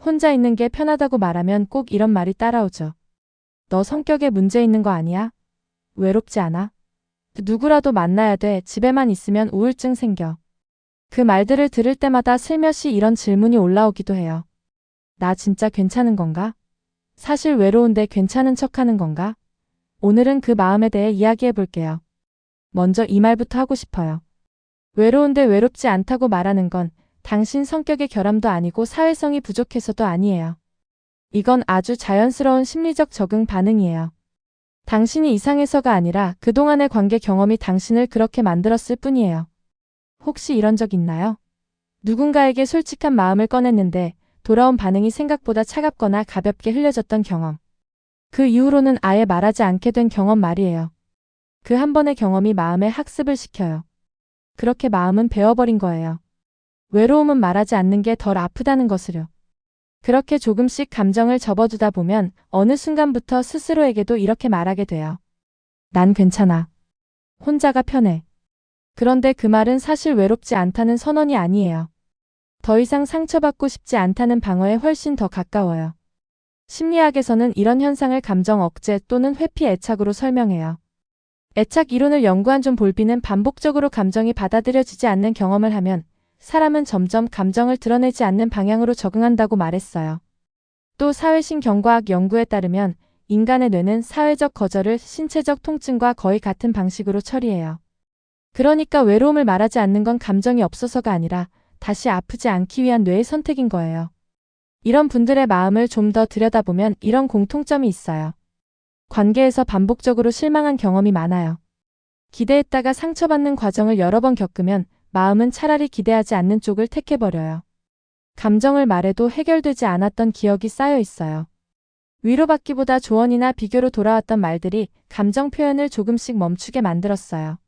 혼자 있는 게 편하다고 말하면 꼭 이런 말이 따라오죠. 너 성격에 문제 있는 거 아니야? 외롭지 않아? 누구라도 만나야 돼. 집에만 있으면 우울증 생겨. 그 말들을 들을 때마다 슬며시 이런 질문이 올라오기도 해요. 나 진짜 괜찮은 건가? 사실 외로운데 괜찮은 척하는 건가? 오늘은 그 마음에 대해 이야기해 볼게요. 먼저 이 말부터 하고 싶어요. 외로운데 외롭지 않다고 말하는 건 당신 성격의 결함도 아니고 사회성이 부족해서도 아니에요. 이건 아주 자연스러운 심리적 적응 반응이에요. 당신이 이상해서가 아니라 그동안의 관계 경험이 당신을 그렇게 만들었을 뿐이에요. 혹시 이런 적 있나요? 누군가에게 솔직한 마음을 꺼냈는데 돌아온 반응이 생각보다 차갑거나 가볍게 흘려졌던 경험. 그 이후로는 아예 말하지 않게 된 경험 말이에요. 그 한 번의 경험이 마음에 학습을 시켜요. 그렇게 마음은 배워버린 거예요. 외로움은 말하지 않는 게 덜 아프다는 것을요. 그렇게 조금씩 감정을 접어두다 보면 어느 순간부터 스스로에게도 이렇게 말하게 돼요. 난 괜찮아. 혼자가 편해. 그런데 그 말은 사실 외롭지 않다는 선언이 아니에요. 더 이상 상처받고 싶지 않다는 방어에 훨씬 더 가까워요. 심리학에서는 이런 현상을 감정 억제 또는 회피 애착으로 설명해요. 애착 이론을 연구한 존 볼비는 반복적으로 감정이 받아들여지지 않는 경험을 하면 사람은 점점 감정을 드러내지 않는 방향으로 적응한다고 말했어요. 또 사회신경과학 연구에 따르면 인간의 뇌는 사회적 거절을 신체적 통증과 거의 같은 방식으로 처리해요. 그러니까 외로움을 말하지 않는 건 감정이 없어서가 아니라 다시 아프지 않기 위한 뇌의 선택인 거예요. 이런 분들의 마음을 좀 더 들여다보면 이런 공통점이 있어요. 관계에서 반복적으로 실망한 경험이 많아요. 기대했다가 상처받는 과정을 여러 번 겪으면 마음은 차라리 기대하지 않는 쪽을 택해버려요. 감정을 말해도 해결되지 않았던 기억이 쌓여 있어요. 위로받기보다 조언이나 비교로 돌아왔던 말들이 감정 표현을 조금씩 멈추게 만들었어요.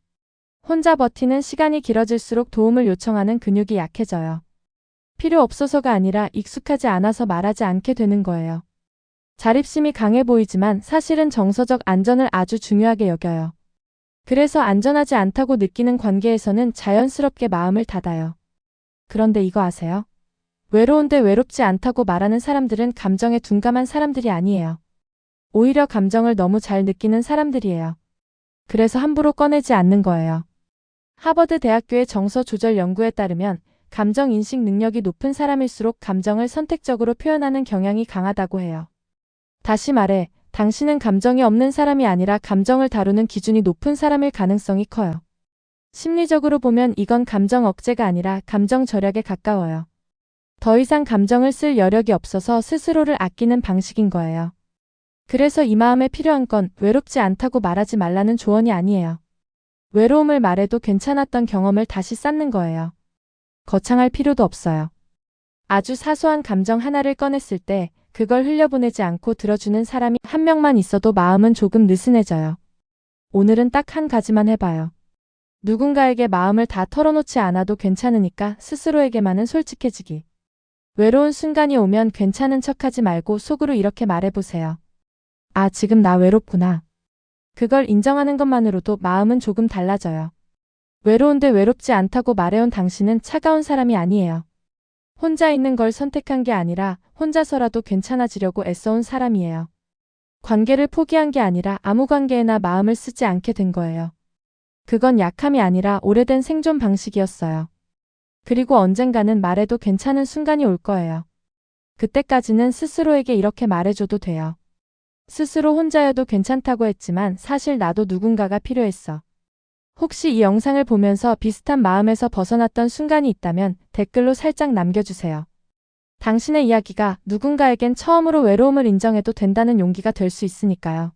혼자 버티는 시간이 길어질수록 도움을 요청하는 근육이 약해져요. 필요 없어서가 아니라 익숙하지 않아서 말하지 않게 되는 거예요. 자립심이 강해 보이지만 사실은 정서적 안전을 아주 중요하게 여겨요. 그래서 안전하지 않다고 느끼는 관계에서는 자연스럽게 마음을 닫아요. 그런데 이거 아세요? 외로운데 외롭지 않다고 말하는 사람들은 감정에 둔감한 사람들이 아니에요. 오히려 감정을 너무 잘 느끼는 사람들이에요. 그래서 함부로 꺼내지 않는 거예요. 하버드 대학교의 정서 조절 연구에 따르면 감정 인식 능력이 높은 사람일수록 감정을 선택적으로 표현하는 경향이 강하다고 해요. 다시 말해, 당신은 감정이 없는 사람이 아니라 감정을 다루는 기준이 높은 사람일 가능성이 커요. 심리적으로 보면 이건 감정 억제가 아니라 감정 절약에 가까워요. 더 이상 감정을 쓸 여력이 없어서 스스로를 아끼는 방식인 거예요. 그래서 이 마음에 필요한 건 외롭지 않다고 말하지 말라는 조언이 아니에요. 외로움을 말해도 괜찮았던 경험을 다시 쌓는 거예요. 거창할 필요도 없어요. 아주 사소한 감정 하나를 꺼냈을 때 그걸 흘려보내지 않고 들어주는 사람이 한 명만 있어도 마음은 조금 느슨해져요. 오늘은 딱 한 가지만 해봐요. 누군가에게 마음을 다 털어놓지 않아도 괜찮으니까 스스로에게만은 솔직해지기. 외로운 순간이 오면 괜찮은 척하지 말고 속으로 이렇게 말해보세요. 아, 지금 나 외롭구나. 그걸 인정하는 것만으로도 마음은 조금 달라져요. 외로운데 외롭지 않다고 말해온 당신은 차가운 사람이 아니에요. 혼자 있는 걸 선택한 게 아니라 혼자서라도 괜찮아지려고 애써온 사람이에요. 관계를 포기한 게 아니라 아무 관계에나 마음을 쓰지 않게 된 거예요. 그건 약함이 아니라 오래된 생존 방식이었어요. 그리고 언젠가는 말해도 괜찮은 순간이 올 거예요. 그때까지는 스스로에게 이렇게 말해줘도 돼요. 스스로 혼자여도 괜찮다고 했지만 사실 나도 누군가가 필요했어. 혹시 이 영상을 보면서 비슷한 마음에서 벗어났던 순간이 있다면 댓글로 살짝 남겨주세요. 당신의 이야기가 누군가에겐 처음으로 외로움을 인정해도 된다는 용기가 될 수 있으니까요.